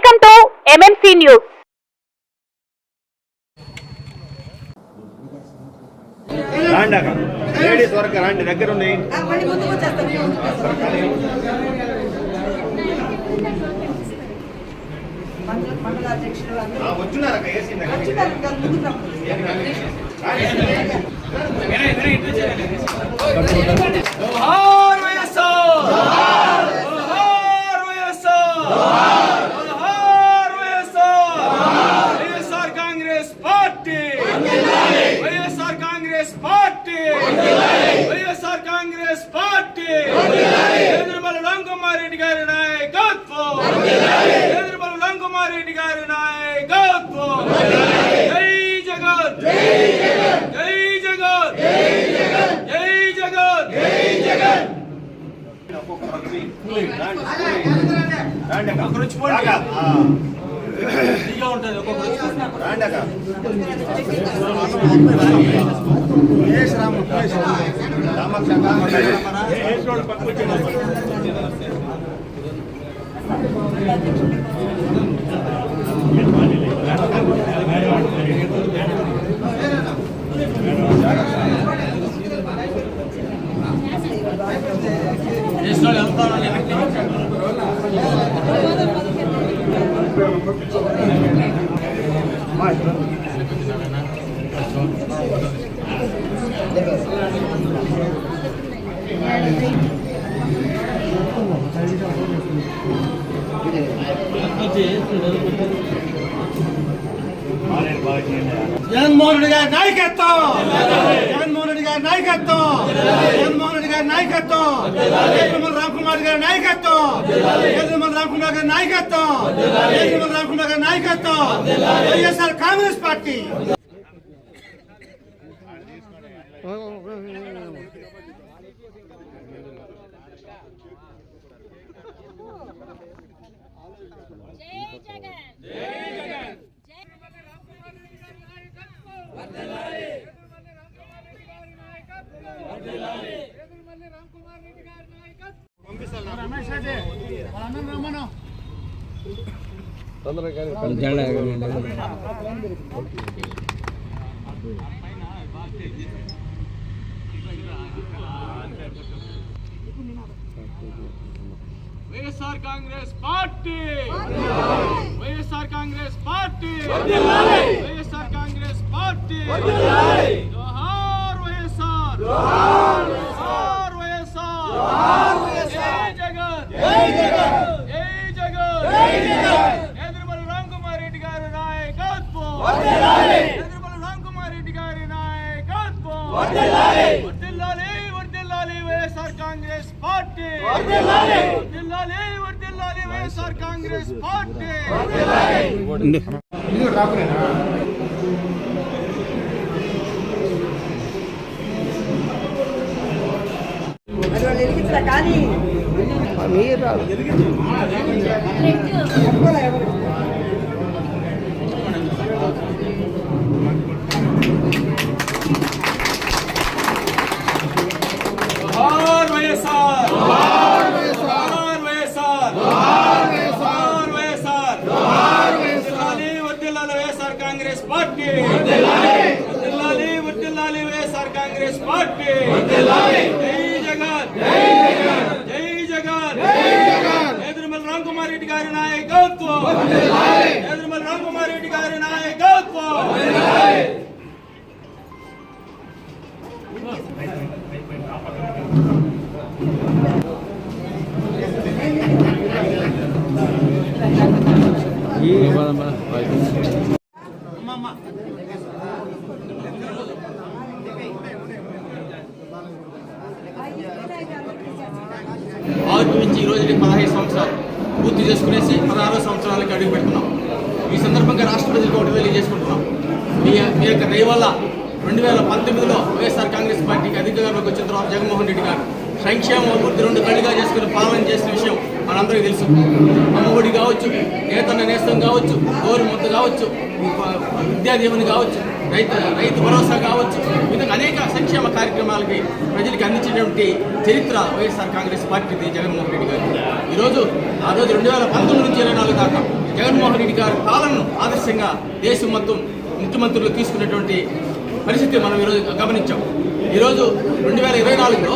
Welcome to MMC news. Ladies వరకు రండి, దగ్గర ఉన్నాయి. వైఎస్ఆర్ కాంగ్రెస్ పార్టీ చంద్రబాబు రామకుమారెడ్డి గారి నాయకత్వం, చంద్రబాబు రామకుమారెడ్డి గారి నాయకత్వం. జై జగన్, జై జగన్, జై జగన్, జై జగన్. జగన్మోహన్ రెడ్డి గారి నాయకత్వం, జగన్మోహన్ రెడ్డి గారి నాయకత్వం, జగన్మోహన్ రెడ్డి గారి నాయకత్వం, చంద్రబాబు రామకుమార్ గారి నాయకత్వం, చంద్రబాబు రామకుమార్ గారి నాయకత్వం, చంద్రబాబు రామకుమార్ గారి నాయకత్వం. YSR Congress party. YSR Congress party, YSR Congress party, YSR Congress party. జోహార్ వైఎస్ఆర్, జోహార్ వైఎస్ఆర్. జై జగన్, జై జగన్, జై జగన్, జై జగన్. చంద్రబాబు రామకుమారెడ్డి గారి నాయకత్వం, చంద్రబాబు రామకుమారెడ్డి గారి నాయకత్వం. వర్ధిల్లాలి, వర్ధిల్లాలి వైఎస్ఆర్ కాంగ్రెస్ పార్టీ, వర్ధిల్లాలి, వర్ధిల్లాలి వైఎస్ఆర్ కాంగ్రెస్ పార్టీ. కానీ కాంగ్రెస్ పార్టీ, వర్ధిల్లాలి, వర్ధిల్లాలి వైఎస్ఆర్ కాంగ్రెస్ పార్టీ. జై జగన్, జై జగన్, జై జగన్, జై జగన్. చంద్రబాబు రామకుమారెడ్డి గారి నాయకత్వం, చంద్రబాబు రామకుమారెడ్డి గారి నాయకత్వం. ఆవిర్భవించి ఈ రోజుకి 15 సంవత్సరాలు పూర్తి చేసుకునేసి 16వ సంవత్సరాలకి అడుగు పెడుతున్నాం. ఈ సందర్భంగా రాష్ట్ర ప్రజలకు ఒకటి తెలియజేసుకుంటున్నాం. మీ యొక్క దయ వల్ల 2019లో వైఎస్ఆర్ కాంగ్రెస్ పార్టీకి అధికారంలోకి వచ్చిన తర్వాత జగన్మోహన్ రెడ్డి గారు సంక్షేమ అభివృద్ధి 2 కళ్ళుగా చేసుకుని పాలన చేసిన విషయం మనందరికీ తెలుసు. అమ్మఒడి కావచ్చు, నేతన్న నేస్తం కావచ్చు, గోరు ముద్ద కావచ్చు, విద్యాదీవెన కావచ్చు, రైతు భరోసా కావచ్చు, విధంగా అనేక సంక్షేమ కార్యక్రమాలకి ప్రజలకు అందించినటువంటి చరిత్ర వైఎస్ఆర్ కాంగ్రెస్ పార్టీది జగన్మోహన్ రెడ్డి గారు. ఈరోజు ఆ రోజు 2019 నుంచి 24 దాకా జగన్మోహన్ రెడ్డి గారి పాలనను ఆదర్శంగా దేశం మొత్తం ముఖ్యమంత్రులు తీసుకున్నటువంటి పరిస్థితి మనం ఈరోజు గమనించాం. ఈరోజు 2024లో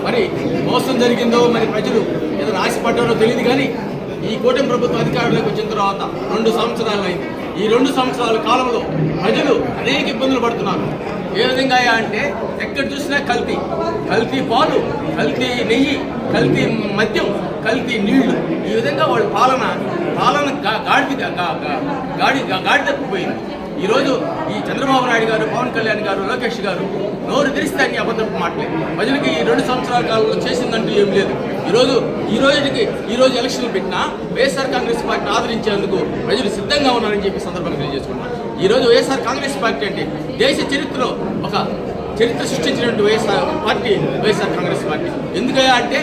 మరి మోసం జరిగిందో మరి ప్రజలు ఏదైనా ఆశపడ్డారో తెలియదు, కానీ ఈ కూటమి ప్రభుత్వం అధికారంలోకి వచ్చిన తర్వాత 2 సంవత్సరాలు అయింది. ఈ 2 సంవత్సరాల కాలంలో ప్రజలు అనేక ఇబ్బందులు పడుతున్నారు. ఏ విధంగా అంటే ఎక్కడ చూసినా కల్తీ పాలు, కల్తీ నెయ్యి, కల్తీ మద్యం, కల్తీ నీళ్లు, ఈ విధంగా వాళ్ళ పాలన గాడి తప్పిపోయింది. ఈరోజు ఈ చంద్రబాబు నాయుడు గారు, పవన్ కళ్యాణ్ గారు, లోకేష్ గారు నోరు తెరిస్తే అన్ని అబద్ధపు మాటలే. ప్రజలకి ఈ 2 సంవత్సరాల కాలంలో చేసిందంటూ ఏం లేదు. ఈరోజు ఎలక్షన్లు పెట్టినా వైఎస్ఆర్ కాంగ్రెస్ పార్టీని ఆదరించేందుకు ప్రజలు సిద్ధంగా ఉన్నారని చెప్పి సందర్భంగా తెలియజేసుకున్నారు. ఈరోజు వైఎస్ఆర్ కాంగ్రెస్ పార్టీ అంటే దేశ చరిత్రలో ఒక చరిత్ర సృష్టించినటువంటి వైఎస్ఆర్ కాంగ్రెస్ పార్టీ. ఎందుకయ్యా అంటే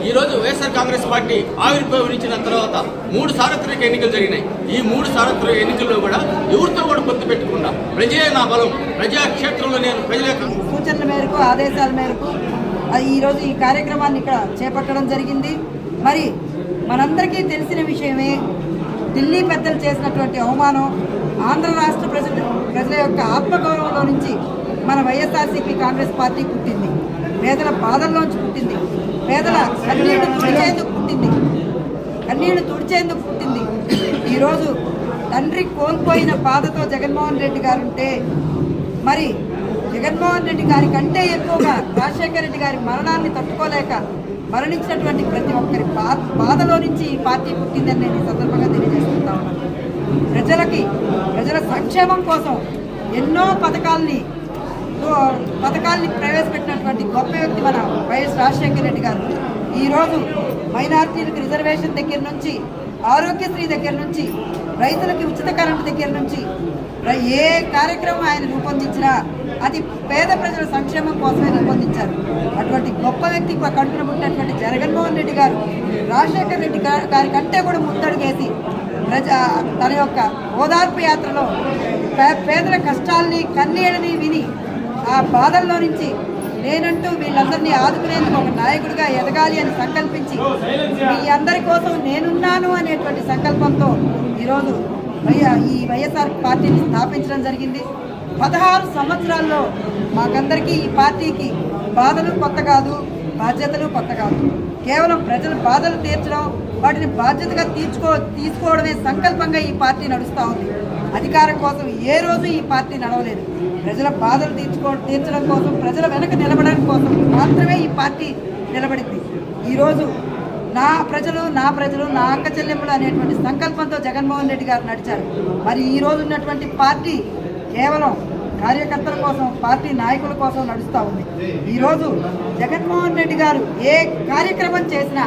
ఈరోజు వైఎస్ఆర్ కాంగ్రెస్ పార్టీ ఆవిర్భవించిన తర్వాత 3 సార్వత్రిక ఎన్నికలు జరిగినాయి. ఈ 3 సార్వత్రిక ఎన్నికల్లో కూడా ఎవరితో కూడా పొత్తు పెట్టకుండా ప్రజలే నా బలం, ప్రజాక్షేత్రంలో నేను ప్రజల సూచనల మేరకు, ఆదేశాల మేరకు ఈరోజు ఈ కార్యక్రమాన్ని ఇక్కడ చేపట్టడం జరిగింది. మరి మనందరికీ తెలిసిన విషయమే, ఢిల్లీ పెద్దలు చేసినటువంటి అవమానం ఆంధ్ర రాష్ట్ర ప్రజల యొక్క ఆత్మగౌరవంలో నుంచి మన వైఎస్ఆర్సీపీ కాంగ్రెస్ పార్టీ పుట్టింది. పేదల బాధల్లోంచి పుట్టింది. పేదల కన్నీళ్లు తుడిచేందుకు పుట్టింది. ఈరోజు తండ్రి కోల్పోయిన బాధతో జగన్మోహన్ రెడ్డి గారు ఉంటే, మరి జగన్మోహన్ రెడ్డి గారి కంటే ఎక్కువగా రాజశేఖర రెడ్డి గారి మరణాన్ని తట్టుకోలేక మరణించినటువంటి ప్రతి ఒక్కరి బాధలో నుంచి ఈ పార్టీ పుట్టిందని నేను ఈ సందర్భంగా తెలియజేసుకుంటా ఉన్నాను. ప్రజల సంక్షేమం కోసం ఎన్నో పథకాల్ని ప్రవేశపెట్టినటువంటి గొప్ప వ్యక్తి మన వైఎస్ రాజశేఖర రెడ్డి గారు. ఈరోజు మైనారిటీలకు రిజర్వేషన్ దగ్గర నుంచి, ఆరోగ్యశ్రీ దగ్గర నుంచి, రైతులకి ఉచిత కరెంటు దగ్గర నుంచి ఏ కార్యక్రమం ఆయన రూపొందించినా అది పేద ప్రజల సంక్షేమం కోసమే రూపొందించారు. అటువంటి గొప్ప వ్యక్తి కడుపున పుట్టినటువంటి జగన్మోహన్ రెడ్డి గారు రాజశేఖర రెడ్డి గారి కంటే కూడా ముందడుగేసి తన యొక్క ఓదార్పు యాత్రలో పేదల కష్టాల్ని, కన్నీళ్ళని విని ఆ బాధల్లో నుంచి నేనంటూ వీళ్ళందరినీ ఆదుకునేందుకు ఒక నాయకుడిగా ఎదగాలి అని సంకల్పించి మీ అందరి కోసం నేనున్నాను అనేటువంటి సంకల్పంతో ఈరోజు ఈ వైఎస్ఆర్ పార్టీని స్థాపించడం జరిగింది. 16 సంవత్సరాల్లో మాకందరికీ ఈ పార్టీకి బాధలు కొత్త కాదు, బాధ్యతలు కొత్త కాదు. కేవలం ప్రజల బాధలు తీర్చడం, వాటిని బాధ్యతగా తీసుకోవడమే సంకల్పంగా ఈ పార్టీ నడుస్తూ ఉంది. అధికారం కోసం ఏ రోజు ఈ పార్టీ నడవలేదు. ప్రజల బాధలు తీర్చడం కోసం, ప్రజల వెనక నిలబడడం కోసం మాత్రమే ఈ పార్టీ నిలబడింది. ఈరోజు నా ప్రజలు నా అక్క చెల్లెమ్మలు అనేటువంటి సంకల్పంతో జగన్మోహన్ రెడ్డి గారు నడిచారు. మరి ఈరోజు ఉన్నటువంటి పార్టీ కేవలం కార్యకర్తల కోసం, పార్టీ నాయకుల కోసం నడుస్తూ ఉంది. ఈరోజు జగన్మోహన్ రెడ్డి గారు ఏ కార్యక్రమం చేసినా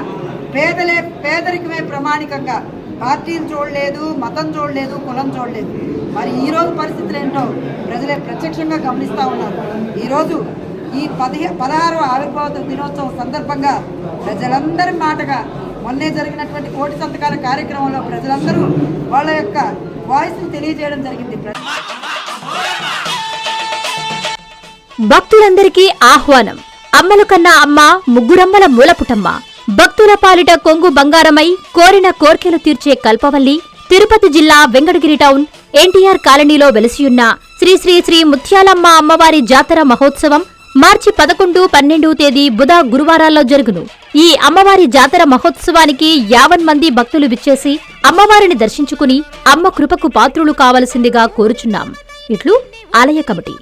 పేదరికమే ప్రమాణికంగా, పార్టీలు చూడలేదు, మతం చూడలేదు, కులం చూడలేదు. మరి ఈరోజు పరిస్థితులు ఏంటో ప్రజలే ప్రత్యక్షంగా గమనిస్తూ ఉన్నారు. ఈరోజు ఈ 16వ ఆవిర్భావ దినోత్సవం సందర్భంగా ప్రజలందరి మాటగా మొన్నే జరిగినటువంటి కోటి సంతకాల కార్యక్రమంలో ప్రజలందరూ వాళ్ళ యొక్క వాయిస్ని తెలియజేయడం జరిగింది. భక్తులందరికీ ఆహ్వానం. అమ్మల కన్నా అమ్మ, ముగ్గురమ్మల మూలపుటమ్మ. భక్తుల పాలిట కొంగు బంగారమై కోరిన కోర్కెలు తీర్చే కల్పవల్లి తిరుపతి జిల్లా వెంకటగిరి టౌన్ ఎన్టీఆర్ కాలనీలో వెలసియున్న శ్రీ శ్రీ శ్రీ ముత్యాలమ్మ అమ్మవారి జాతర మహోత్సవం మార్చి 11, 12 తేదీ బుధ, గురువారాల్లో జరుగును. ఈ అమ్మవారి జాతర మహోత్సవానికి 50 మంది భక్తులు విచ్చేసి అమ్మవారిని దర్శించుకుని అమ్మ కృపకు పాత్రులు కావలసిందిగా కోరుచున్నాం. ఇట్లు ఆలయ కమిటీ.